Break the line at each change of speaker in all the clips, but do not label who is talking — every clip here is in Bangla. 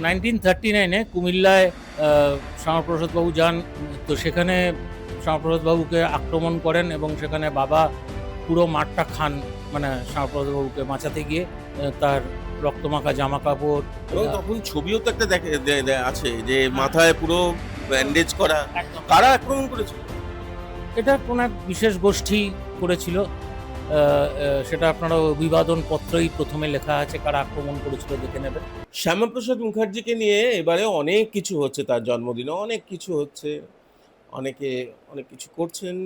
1939-এ কুমিল্লায় শ্যামাপ্রসাদবাবু যান। তো সেখানে শ্যামাপ্রসাদবাবুকে আক্রমণ করেন এবং সেখানে বাবা পুরো মাঠটা খান, মানে শ্যামাপ্রসাদবাবুকে বাঁচাতে গিয়ে তার রক্তমাখা জামা কাপড়।
এবং তখন ছবিও তো একটা আছে যে
হ্যাঁ।
মাথায় পুরো ব্যান্ডেজ করা।
একদম।
কারা আক্রমণ করেছিল?
এটা কোনো এক বিশেষ গোষ্ঠী করেছিল। সেটা আপনারা অভিবাদন পত্রেই প্রথমে লেখা আছে কারা আক্রমণ করেছিল, দেখে নেবেন।
শ্যামাপ্রসাদ মুখার্জিকে নিয়ে এবারে অনেক কিছু হচ্ছে, তার জন্মদিনে অনেক কিছু হচ্ছে, অনেকে অনেক কিছু করছেন,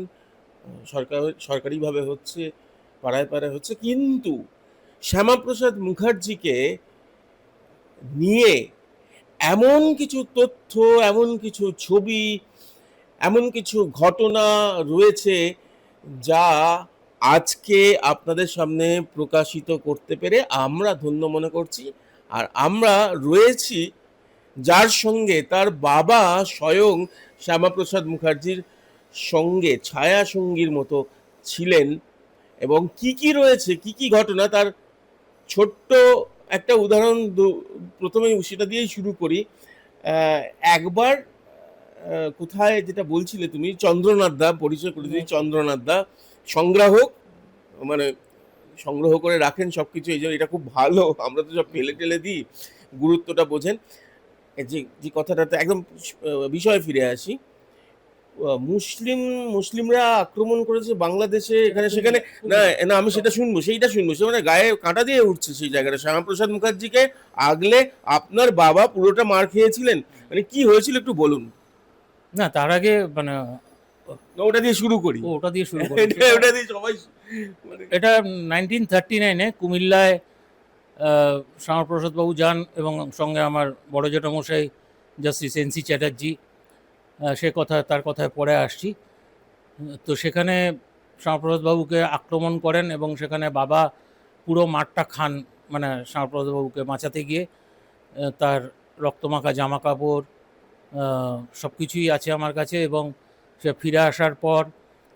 সরকারিভাবে হচ্ছে, পাড়ায় পাড়ায় হচ্ছে, কিন্তু শ্যামাপ্রসাদ মুখার্জিকে নিয়ে এমন কিছু তথ্য, এমন কিছু ছবি, এমন কিছু ঘটনা রয়েছে যা আজকে আপনাদের সামনে প্রকাশিত করতে পেরে আমরা ধন্য মনে করছি। আর আমরা রয়েছি যার সঙ্গে, তার বাবা স্বয়ং শ্যামাপ্রসাদ মুখার্জির সঙ্গে ছায়া সঙ্গীর মতো ছিলেন, এবং কি কি রয়েছে, কি কি ঘটনা, তার ছোট্ট একটা উদাহরণ প্রথমে সেটা দিয়েই শুরু করি। একবার কোথায়, যেটা বলছিলে তুমি, চন্দ্রনাথ দা, পরিচয় করে দিই, চন্দ্রনাথ দা সংগ্রাহক, মানে সংগ্রহ করে রাখেন সব কিছু, এই জন্য এটা খুব ভালো, আমরা তো সব ফেলে টেলে দিই, গুরুত্বটা বোঝেন। যে যে কথাটাতে একদম বিষয়ে ফিরে আসি, মুসলিমরা আক্রমণ করেছে বাংলাদেশে, এখানে সেখানে, না না আমি সেটা শুনবো, সেইটা শুনবো, সে মানে গায়ে কাঁটা দিয়ে উঠছে সেই জায়গাটা। শ্যামাপ্রসাদ মুখার্জিকে আগলে আপনার বাবা পুরোটা মার খেয়েছিলেন, মানে কি হয়েছিল একটু বলুন
না, তার আগে মানে
না, ওটা দিয়ে শুরু করি।
ওটা দিয়ে শুরু করি।
ওটা দিয়ে সবাই
এটা 1939-এ কুমিল্লায় শ্যামাপ্রসাদবাবু যান এবং সঙ্গে আমার বড় জেঠামশাই জাস্টিস এন সি চ্যাটার্জি, তার কথায় পরে আসছি। তো সেখানে শ্যামাপ্রসাদবাবুকে আক্রমণ করেন এবং সেখানে বাবা পুরো মাঠটা খান, মানে শ্যামাপ্রসাদবাবুকে বাঁচাতে গিয়ে তার রক্তমাখা জামা কাপড় সব কিছুই আছে আমার কাছে। এবং সে ফিরে আসার পর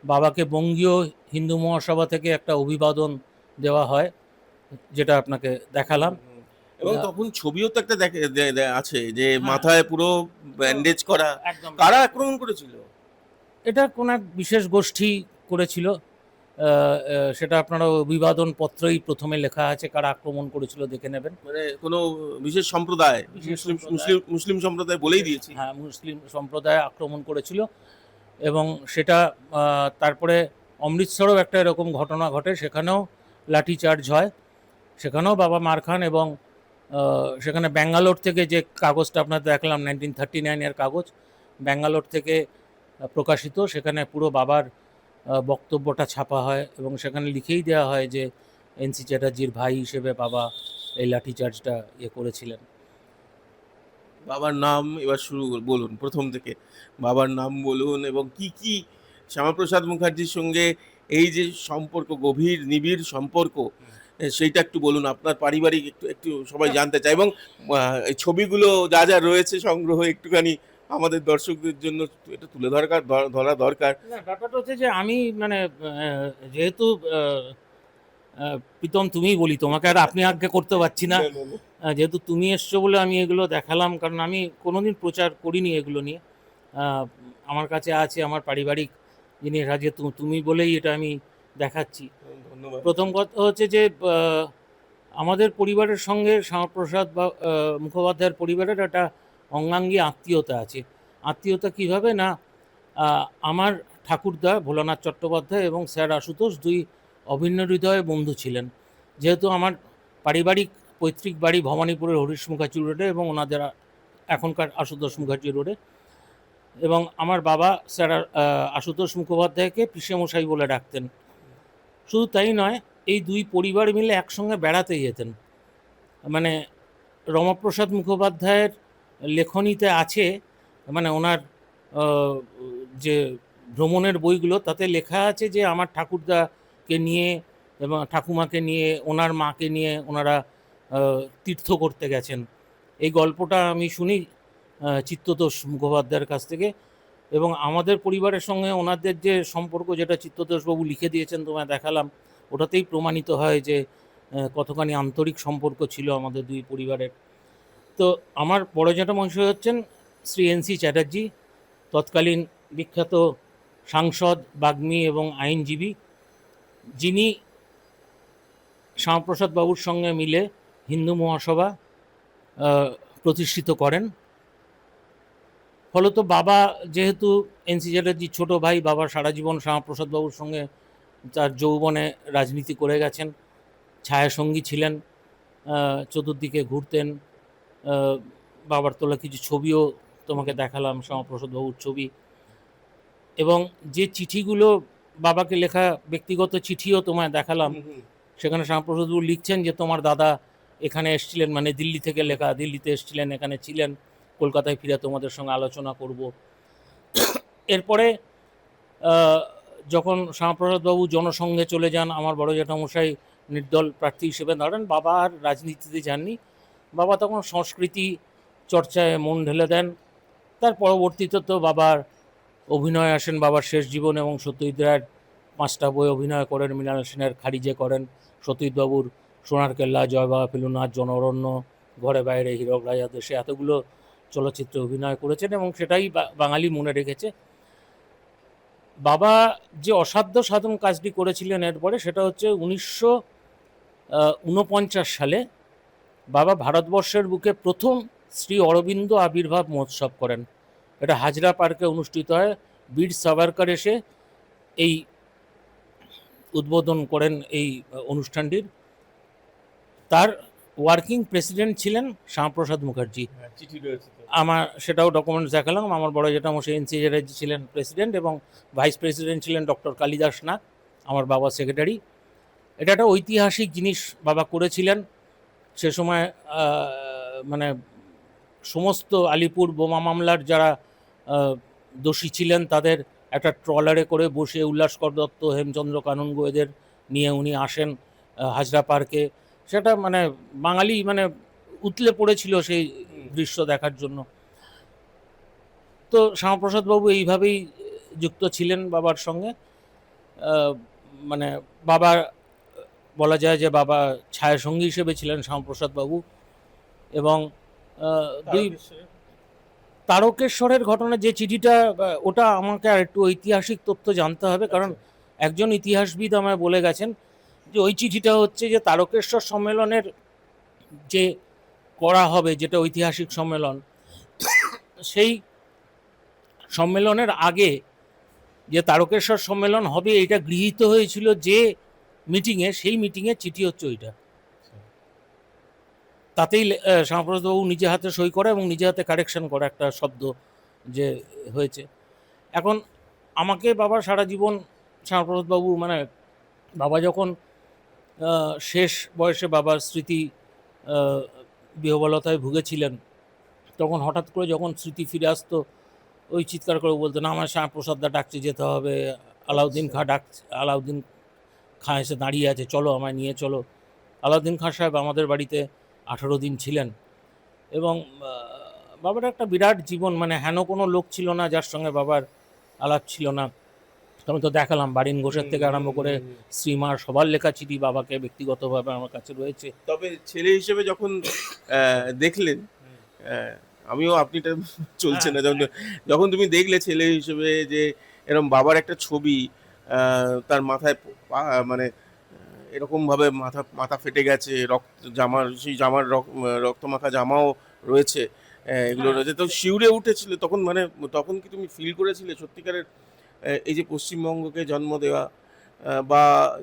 বাবাকে বঙ্গীয় হিন্দু মহাসভা থেকে একটা অভিবাদন দেওয়া হয়, যেটা আপনাকে দেখালাম।
এবং তখন ছবিও তো একটা আছে যে
হ্যাঁ।
মাথায় পুরো ব্যান্ডেজ করা।
একদম।
কারা আক্রমণ করেছিল?
এটা কোনো এক বিশেষ গোষ্ঠী করেছিল। সেটা আপনারা অভিবাদন পত্রেই প্রথমে লেখা আছে কারা আক্রমণ করেছিল, দেখে নেবেন।
মানে কোনো বিশেষ সম্প্রদায়,
বিশেষ
মুসলিম
সম্প্রদায়।
মুসলিম মুসলিম সম্প্রদায় বলেই দিয়েছি।
হ্যাঁ, মুসলিম সম্প্রদায় আক্রমণ করেছিল। এবং সেটা তারপরে অমৃতসরেও একটা এরকম ঘটনা ঘটে, সেখানেও লাঠিচার্জ হয়, সেখানেও বাবা মার খান। এবং সেখানে ব্যাঙ্গালোর থেকে যে কাগজটা আপনার দেখলাম, 1939-এর কাগজ, ব্যাঙ্গালোর থেকে প্রকাশিত, সেখানে পুরো বাবার বক্তব্যটা ছাপা হয় এবং সেখানে লিখেই দেওয়া হয় যে এনসি চ্যাটার্জির ভাই হিসেবে বাবা এই লাঠিচার্জটা করেছিলেন।
বাবার নাম এবার বলুন প্রথম থেকে, বাবার নাম বলুন, এবং কি কি শ্যামাপ্রসাদ মুখার্জির সঙ্গে এই যে সম্পর্ক, গভীর নিবিড় সম্পর্ক, সেইটা একটু বলুন। আপনার পারিবারিক একটু একটু সবাই জানতে চায়, এবং এই ছবিগুলো যা যা রয়েছে সংগ্রহ, একটুখানি আমাদের দর্শকদের জন্য এটা তুলে ধরা দরকার।
না, ব্যাপারটা হচ্ছে যে আমি মানে যেহেতু প্রীতম তুমিই বলি, তোমাকে আর আপনি আজ্ঞা করতে পারছি না। যেহেতু তুমি এসছো বলে আমি এগুলো দেখালাম, কারণ আমি কোনোদিন প্রচার করিনি এগুলো নিয়ে। আমার কাছে আছে আমার পারিবারিক জিনিস, আজকে তুমি বলেই এটা আমি দেখাচ্ছি।
ধন্যবাদ।
প্রথম কথা হচ্ছে যে আমাদের পরিবারের সঙ্গে শ্যামাপ্রসাদ বা মুখোপাধ্যায়ের পরিবারের একটা অঙ্গাঙ্গী আত্মীয়তা আছে। আত্মীয়তা কীভাবে না, আমার ঠাকুরদা ভোলানাথ চট্টোপাধ্যায় এবং স্যার আশুতোষ দুই অভিন্ন হৃদয়ে বন্ধু ছিলেন। যেহেতু আমার পারিবারিক পৈতৃক বাড়ি ভবানীপুরের হরিশ মুখার্জি রোডে এবং ওনাদের এখনকার আশুতোষ মুখার্জি রোডে, এবং আমার বাবা স্যার আশুতোষ মুখোপাধ্যায়কে পিসেমশাই বলে ডাকতেন। শুধু তাই নয়, এই দুই পরিবার মিলে একসঙ্গে বেড়াতে যেতেন। মানে রমাপ্রসাদ মুখোপাধ্যায়ের লেখনীতে আছে, মানে ওনার যে ভ্রমণের বইগুলো, তাতে লেখা আছে যে আমার ঠাকুরদাকে নিয়ে এবং ঠাকুমাকে নিয়ে, ওনার মাকে নিয়ে ওনারা তীর্থ করতে গেছেন। এই গল্পটা আমি শুনি চিত্ততোষ মুখোপাধ্যায়ের কাছ থেকে। এবং আমাদের পরিবারের সঙ্গে ওনাদের যে সম্পর্ক, যেটা চিত্ততোষবাবু লিখে দিয়েছেন তোমায় দেখালাম, ওটাতেই প্রমাণিত হয় যে কতখানি আন্তরিক সম্পর্ক ছিল আমাদের দুই পরিবারের। তো আমার বড় জ্যাঠামশাই হচ্ছেন শ্রী এন.সি. চ্যাটার্জি, তৎকালীন বিখ্যাত সাংসদ, বাগ্মী এবং আইনজীবী, যিনি শ্যামাপ্রসাদ বাবুর সঙ্গে মিলে হিন্দু মহাসভা প্রতিষ্ঠিত করেন। ফলত বাবা যেহেতু এন.সি. চ্যাটার্জির ছোটো ভাই, বাবা সারা জীবন শ্যামাপ্রসাদ বাবুর সঙ্গে তার যৌবনে রাজনীতি করে গেছেন, ছায়াসঙ্গী ছিলেন, চতুর্দিকে ঘুরতেন। বাবার তোলা কিছু ছবিও তোমাকে দেখালাম, শ্যামাপ্রসাদ বাবুর ছবি। এবং যে চিঠিগুলো বাবাকে লেখা ব্যক্তিগত চিঠিও তোমায় দেখালাম, সেখানে শ্যামাপ্রসাদ বাবু লিখছেন যে তোমার দাদা এখানে এসেছিলেন, মানে দিল্লি থেকে লেখা, দিল্লিতে এসেছিলেন, এখানে ছিলেন, কলকাতায় ফিরে তোমাদের সঙ্গে আলোচনা করব। এরপরে যখন শ্যামাপ্রসাদ বাবু জনসংঘে চলে যান, আমার বড় জ্যাঠামশাই নির্দল প্রার্থী হিসেবে দাঁড়ান, বাবা আর রাজনীতিতে যাননি। বাবা তখন সংস্কৃতি চর্চায় মন ঢেলে দেন। তার পরবর্তীতে তো বাবার অভিনয় আসেন, বাবার শেষ জীবন, এবং সত্যজিৎ রায়ের 5টা বই অভিনয় করেন, মৃণাল সেনের খারিজে করেন, সত্যজিৎবাবুর সোনার কেল্লা, জয় বাবা ফেলুনাথ, জনঅরণ্য, ঘরে বাইরে, হীরক রাজা দেশে, এতগুলো চলচ্চিত্রে অভিনয় করেছেন এবং সেটাই বাঙালি মনে রেখেছে। বাবা যে অসাধ্য সাধন কাজটি করেছিলেন এরপরে, সেটা হচ্ছে 1949 সালে বাবা ভারতবর্ষের বুকে প্রথম শ্রী অরবিন্দ আবির্ভাব মহোৎসব করেন। এটা হাজরা পার্কে অনুষ্ঠিত হয়। বীর সাভারকর এসে এই উদ্বোধন করেন এই অনুষ্ঠানটির। তার ওয়ার্কিং প্রেসিডেন্ট ছিলেন শ্যামাপ্রসাদ মুখার্জি। আমার সেটাও ডকুমেন্টস দেখালাম। আমার বড় জ্যাঠামশাই এন.সি. চ্যাটার্জি ছিলেন প্রেসিডেন্ট এবং ভাইস প্রেসিডেন্ট ছিলেন ডক্টর কালিদাস নাগ, আমার বাবার সেক্রেটারি। এটা একটা ঐতিহাসিক জিনিস বাবা করেছিলেন। সে সময় মানে সমস্ত আলিপুর বোমা মামলার যারা দোষী ছিলেন তাদের একটা ট্রলারে করে বসে উল্লাসকর দত্ত, হেমচন্দ্র কানুনগো এদের নিয়ে উনি আসেন হাজরা পার্কে। সেটা মানে বাঙালি মানে উতলে পড়েছিল সেই দৃশ্য দেখার জন্য। তো শ্যামাপ্রসাদ বাবু এইভাবেই যুক্ত ছিলেন বাবার সঙ্গে। মানে বাবা বলা যায় যে বাবা ছায়াসঙ্গী হিসেবে ছিলেন শ্যামাপ্রসাদ বাবু। এবং দুই তারকেশ্বরের ঘটনা, যে চিঠিটা, ওটা আমাকে আর একটু ঐতিহাসিক তথ্য জানতে হবে, কারণ একজন ইতিহাসবিদ আমায় বলে গেছেন যে ওই চিঠিটা হচ্ছে যে তারকেশ্বর সম্মেলনের যে করা হবে, যেটা ঐতিহাসিক সম্মেলন, সেই সম্মেলনের আগে যে তারকেশ্বর সম্মেলন হবে এটা গৃহীত হয়েছিল যে মিটিংয়ে, সেই মিটিংয়ের চিঠি হচ্ছে ওইটা। তাতেই শ্যামাপ্রসাদবাবু নিজে হাতে সই করা এবং নিজে হাতে কারেকশন করা একটা শব্দ যে হয়েছে। এখন আমাকে বাবা সারা জীবন, শ্যামাপ্রসাদবাবু মানে বাবা যখন শেষ বয়সে বাবার স্মৃতি বিহবলতায় ভুগেছিলেন, তখন হঠাৎ করে যখন স্মৃতি ফিরে আসতো, ওই চিৎকার করে বলতেন আমার শ্যামাপ্রসাদদা ডাকছে, যেতে হবে, আলাউদ্দিন খাঁ ডাকছে, আলাউদ্দিন খাঁ এসে দাঁড়িয়ে আছে, চলো আমায় নিয়ে চলো। আলাউদ্দিন খাঁ সাহেব আমাদের বাড়িতে 18 দিন ছিলেন এবং বাবার একটা বিরাট জীবন, মানে হেন কোনো লোক ছিল না যার সঙ্গে বাবার আলাপ ছিল না। আমি তো দেখালাম বারিন ঘোষের থেকে আরম্ভ করে শ্রীমার সবার লেখা চিঠি বাবাকে ব্যক্তিগতভাবে আমার কাছে রয়েছে।
তবে ছেলে হিসেবে যখন দেখলেন, আমিও আপনিটা চলছে না, যখন তুমি দেখলে ছেলে হিসেবে যে এরকম বাবার একটা ছবি, তার মাথায় মানে এরকম ভাবে মাথা ফেটে গেছে, সেই জামার রক্ত মাখা জামাও রয়েছে, এগুলো রয়েছে, তো শিউরে উঠেছিল তখন। মানে তখন কি তুমি ফিল করেছিলে সত্যিকারের এই যে পশ্চিমবঙ্গকে জন্ম দেওয়া বা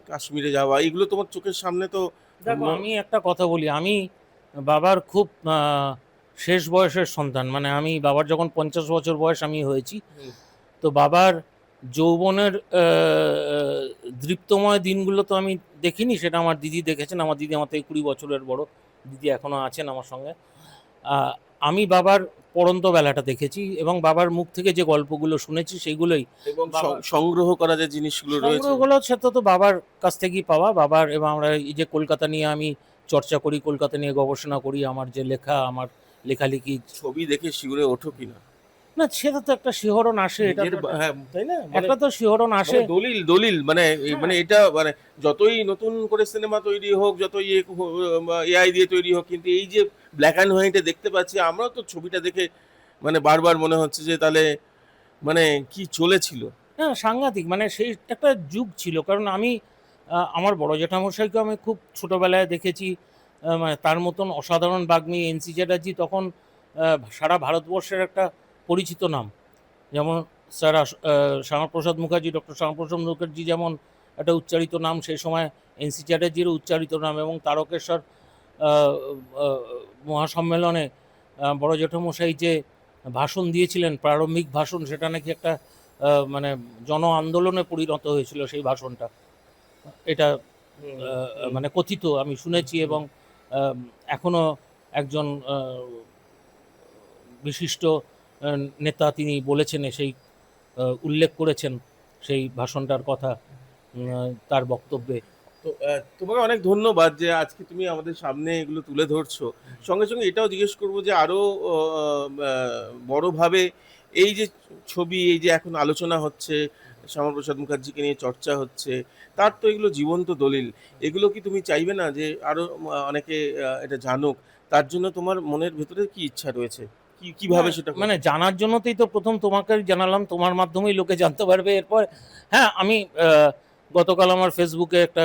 কাশ্মীরে যাওয়া, এগুলো তোমার চোখের সামনে? তো
দেখো, আমি একটা কথা বলি, আমি বাবার খুব শেষ বয়সের সন্তান। মানে আমি বাবার যখন 50 বছর বয়স আমি হয়েছি, তো বাবার যৌবনের দৃপ্তময় দিনগুলো তো আমি দেখিনি, সেটা আমার দিদি দেখেছেন। আমার দিদি আমার থেকে 20 বছরের বড়, দিদি এখনও আছেন আমার সঙ্গে। আমি বাবার পড়ন্ত বেলাটা দেখেছি এবং বাবার মুখ থেকে যে গল্পগুলো শুনেছি সেগুলোই,
এবং সংগ্রহ করা যে জিনিসগুলো রয়েছে,
সংগ্রহগুলো সেটা তো বাবার কাছ থেকেই পাওয়া। বাবার, এবং আমরা এই যে কলকাতা নিয়ে আমি চর্চা করি, কলকাতা নিয়ে গবেষণা করি, আমার যে লেখা, আমার লেখালেখি,
ছবি দেখে শিউরে ওঠো কিনা?
না, সেটা তো একটা শিহরণ আসে, এটা
নিজের
তো একটা,
হ্যাঁ তাই না, মানে
একটা তো শিহরণ আসে।
মানে দলিল দলিল মানে
হ্যাঁ,
মানে এটা মানে যতই নতুন করে সিনেমা তৈরি হোক, যতই এআই দিয়ে তৈরি হোক, কিন্তু এই যে ব্ল্যাক অ্যান্ড হোয়াইটে দেখতে পাচ্ছি, আমরাও তো ছবিটা দেখে মানে বারবার মনে হচ্ছে যে তাহলে মানে কি চলেছিল।
হ্যাঁ, সাংঘাতিক, মানে সেই একটা যুগ ছিল। কারণ আমি আমার বড় জ্যাঠামশাইকে আমি খুব ছোটবেলায় দেখেছি, মানে তার মতন অসাধারণ বাগ্মী এনসি চ্যাটার্জি তখন সারা ভারতবর্ষের একটা পরিচিত নাম। যেমন স্যার শ্যামাপ্রসাদ মুখার্জি, ডক্টর শ্যামাপ্রসাদ মুখার্জি যেমন একটা উচ্চারিত নাম, সেই সময় এনসি চ্যাটার্জিরও উচ্চারিত নাম। এবং তারকেশ্বর আহ, আহ, মহাসম্মেলনে বড় জ্যাঠামশাই যে ভাষণ দিয়েছিলেন, প্রারম্ভিক ভাষণ, সেটা নাকি একটা মানে জন আন্দোলনে পরিণত হয়েছিল সেই ভাষণটা। এটা মানে কথিত, আমি শুনেছি। এবং আহ, এখনো একজন বিশিষ্ট নেতা তিনি বলেছেন, সেই উল্লেখ করেছেন সেই ভাষণটার কথা তার বক্তব্যে।
তো তোমাকে অনেক ধন্যবাদ যে আজকে তুমি আমাদের সামনে এগুলো তুলে ধরছো। সঙ্গে সঙ্গে এটাও জিজ্ঞেস করবো যে আরো বড়ভাবে এই যে ছবি, এই যে এখন আলোচনা হচ্ছে, শ্যামাপ্রসাদ মুখার্জিকে নিয়ে চর্চা হচ্ছে, তার তো এগুলো জীবন্ত দলিল। এগুলো কি তুমি চাইবে না যে আরো অনেকে এটা জানুক? তার জন্য তোমার মনের ভেতরে কি ইচ্ছা রয়েছে, কিভাবে
হ্যাঁ,
সেটা
মানে
করবে?
জানার জন্যতেই তো প্রথম তোমাকে জানালাম, তোমার মাধ্যমেই লোকে জানতে পারবে এরপর। হ্যাঁ, আমি গতকাল আমার ফেসবুকে একটা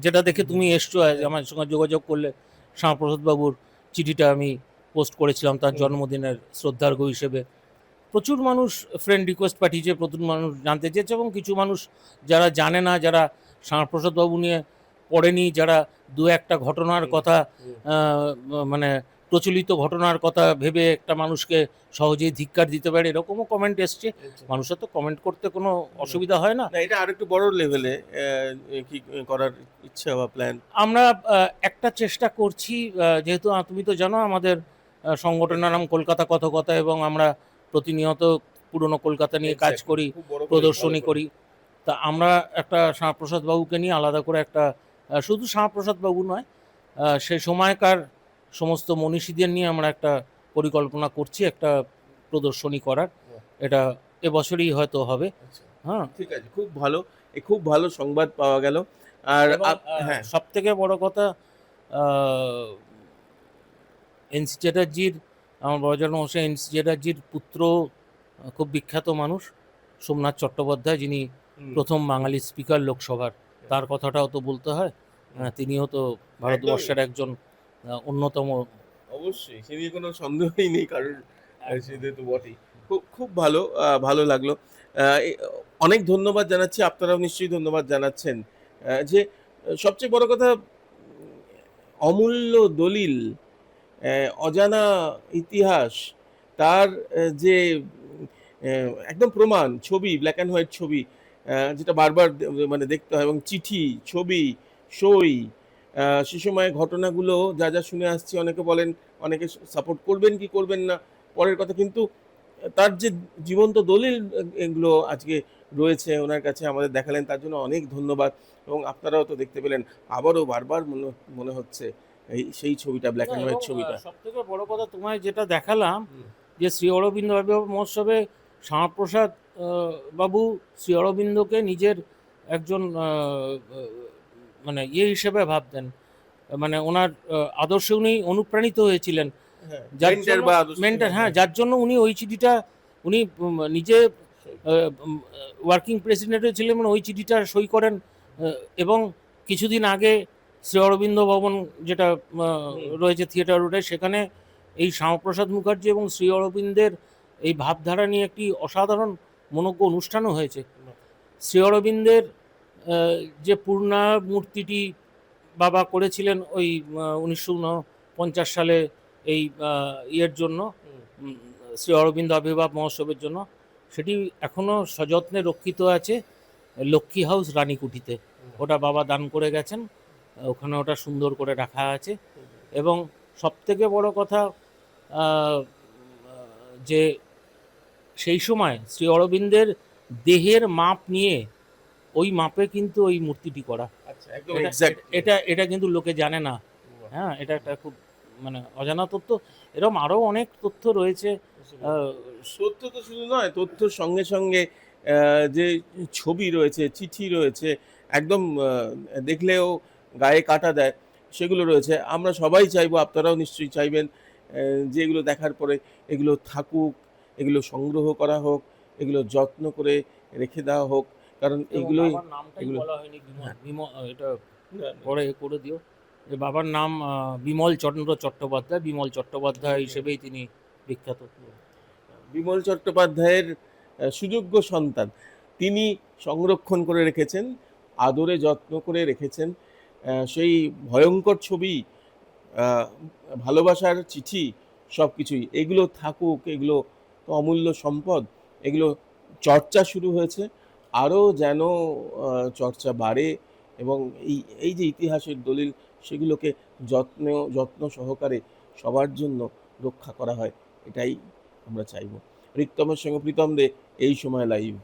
যেটা দেখে তুমি এসছো,
হ্যাঁ।
আমার সঙ্গে যোগাযোগ করলে, শ্যামাপ্রসাদ বাবুর চিঠিটা আমি পোস্ট করেছিলাম তার
হুম।
জন্মদিনের শ্রদ্ধার্ঘ্য হিসেবে। প্রচুর মানুষ ফ্রেন্ড রিকোয়েস্ট পাঠিয়েছে, প্রচুর মানুষ জানতে চেয়েছে, এবং কিছু মানুষ যারা জানে না, যারা শ্যামাপ্রসাদ বাবু নিয়ে পড়েনি, যারা দু একটা ঘটনার
হুম।
কথা
হুম।
মানে প্রচলিত ঘটনার কথা ভেবে একটা মানুষকে সহজেই ধিক্কার দিতে পারে, এরকমও কমেন্ট এসছে।
আচ্ছা।
মানুষের তো কমেন্ট করতে কোনো
হুম।
অসুবিধা হয় না।
না, এটা আরেকটু বড় লেভেলে কি করার ইচ্ছা বা প্ল্যান?
আমরা একটা চেষ্টা করছি, যেহেতু তুমি তো জানো আমাদের সংগঠনের নাম কলকাতা কথকতা, এবং আমরা প্রতিনিয়ত পুরনো কলকাতা নিয়ে কাজ
এক্স্যাক্টলি,
করি,
খুব বড় করে, ভালো
প্রদর্শনী
করে।
করি। তা আমরা একটা শ্যামাপ্রসাদ বাবুকে নিয়ে আলাদা করে একটা, শুধু শ্যামাপ্রসাদ বাবু নয়, সেই সময়কার সমস্ত মনীষীদের নিয়ে আমরা একটা পরিকল্পনা করছি, একটা প্রদর্শনী করার।
বাহ!
এটা এবছরই হয়তো হবে।
আচ্ছা।
হ্যাঁ,
ঠিক আছে, খুব ভালো। খুব ভালো সংবাদ পাওয়া গেল। আর
এবং
হ্যাঁ।
সব থেকে বড় কথা, আহ, এনসি চ্যাটার্জির, আমার বড়জন্ম মশাই এনসি চ্যাটার্জির পুত্র, খুব বিখ্যাত মানুষ, সোমনাথ চট্টোপাধ্যায়, যিনি
হুম।
প্রথম বাঙালি স্পিকার লোকসভার, তার কথাটাও তো বলতে হয়।
হুম।
তিনিও তো
একদমই।
ভারতবর্ষের একজন অন্যতম।
অবশ্যই, সে নিয়ে কোনো সন্দেহই নেই কারোর।
একদম।
সেটা তো বটেই। খুব খুব ভালো, ভালো লাগলো। অনেক ধন্যবাদ জানাচ্ছি। আপনারাও নিশ্চয়ই ধন্যবাদ জানাচ্ছেন। যে সবচেয়ে বড় কথা, অমূল্য দলিল, অজানা ইতিহাস, তার যে একদম প্রমাণ ছবি, ব্ল্যাক অ্যান্ড হোয়াইট ছবি, যেটা বারবার মানে দেখতে হয়, এবং চিঠি, ছবি, সই, সে সময় ঘটনাগুলো যা যা শুনে আসছি, অনেকে বলেন, অনেকে সাপোর্ট করবেন কি করবেন না পরের কথা, কিন্তু তার যে জীবন্ত দলিল এগুলো আজকে রয়েছে ওনার কাছে, আমাদের দেখালেন, তার জন্য অনেক ধন্যবাদ। এবং আপনারাও তো দেখতে পেলেন, আবারও বারবার মনে মনে হচ্ছে এই সেই ছবিটা, ব্ল্যাক
না,
অ্যান্ড
এবং
হোয়াইট ছবিটা।
সব থেকে বড় কথা তোমায় যেটা দেখালাম,
হুম।
যে শ্রী অরবিন্দ আবির্ভাব মহোৎসবে শ্যামাপ্রসাদ বাবু শ্রী অরবিন্দকে নিজের একজন মানে হিসেবে ভাবতেন, মানে ওনার আদর্শে উনি অনুপ্রাণিত হয়েছিলেন,
হ্যাঁ,
যার
মেন্টর
জন্য
বা আদর্শ।
মেন্টর, হ্যাঁ,
হ্যাঁ।
যার জন্য উনি ওই চিঠিটা, উনি নিজে ওয়ার্কিং প্রেসিডেন্টও ছিলেন, মানে ওই চিঠিটা সই করেন। এবং কিছুদিন আগে শ্রী অরবিন্দ ভবন, যেটা
হুম।
রয়েছে থিয়েটার রোডে, সেখানে এই শ্যামাপ্রসাদ মুখার্জি এবং শ্রী অরবিন্দের এই ভাবধারা নিয়ে একটি অসাধারণ মনোজ্ঞ অনুষ্ঠানও হয়েছে। শ্রী অরবিন্দের যে পূর্ণা মূর্তিটি বাবা করেছিলেন ওই 1949 সালে, এই ইয়ের জন্য,
হুম।
উম, শ্রী অরবিন্দ আবির্ভাব মহোৎসবের জন্য, সেটি এখনও সযত্নে রক্ষিত আছে লক্ষ্মী হাউস রানীকুঠিতে। ওটা বাবা দান করে গেছেন, ওখানে ওটা সুন্দর করে রাখা আছে। এবং সবথেকে বড় কথা, আহ, যে সেই সময় শ্রী অরবিন্দের দেহের মাপ নিয়ে, ওই মাপে কিন্তু ওই মূর্তিটি করা।
আচ্ছা, একদম
এটা
এক্সাক্ট।
এটা এটা কিন্তু লোকে জানে না। হ্যাঁ, এটা একটা খুব মানে অজানা তথ্য। এরকম আরও অনেক তথ্য রয়েছে, আহ,
তথ্য তো শুধু নয়, তথ্যর সঙ্গে সঙ্গে যে ছবি রয়েছে, চিঠি রয়েছে, একদম দেখলেও গায়ে কাটা দেয়, সেগুলো রয়েছে। আমরা সবাই চাইবো, আপনারাও নিশ্চয়ই চাইবেন যে এগুলো দেখার পরে এগুলো থাকুক, এগুলো সংগ্রহ করা হোক, এগুলো যত্ন করে রেখে দেওয়া হোক, কারণ
এবং
এগুলোই
বাবার নামটাই
এগুলো
বলা হয়নি বিমল
হ্যাঁ।
বিমল এটা পরে করে দিও যে বাবার নাম বিমল চন্দ্র চট্টোপাধ্যায়, বিমল চট্টোপাধ্যায় হিসেবেই তিনি বিখ্যাত।
বিমল চট্টোপাধ্যায়ের সুযোগ্য সন্তান, তিনি সংরক্ষণ করে রেখেছেন, আদরে যত্ন করে রেখেছেন সেই ভয়ঙ্কর ছবি, আহ, ভালোবাসার চিঠি, সব কিছুই এগুলো থাকুক, এগুলো তো অমূল্য সম্পদ, এগুলো চর্চা শুরু হয়েছে, আরও যেন চর্চা বাড়ে, এবং এই এই যে ইতিহাসের দলিল, সেগুলোকে যত্ন সহকারে সবার জন্য রক্ষা করা হয়, এটাই আমরা চাইব। রিক্তমের সঙ্গে প্রীতম দে, এই সময় লাইভ।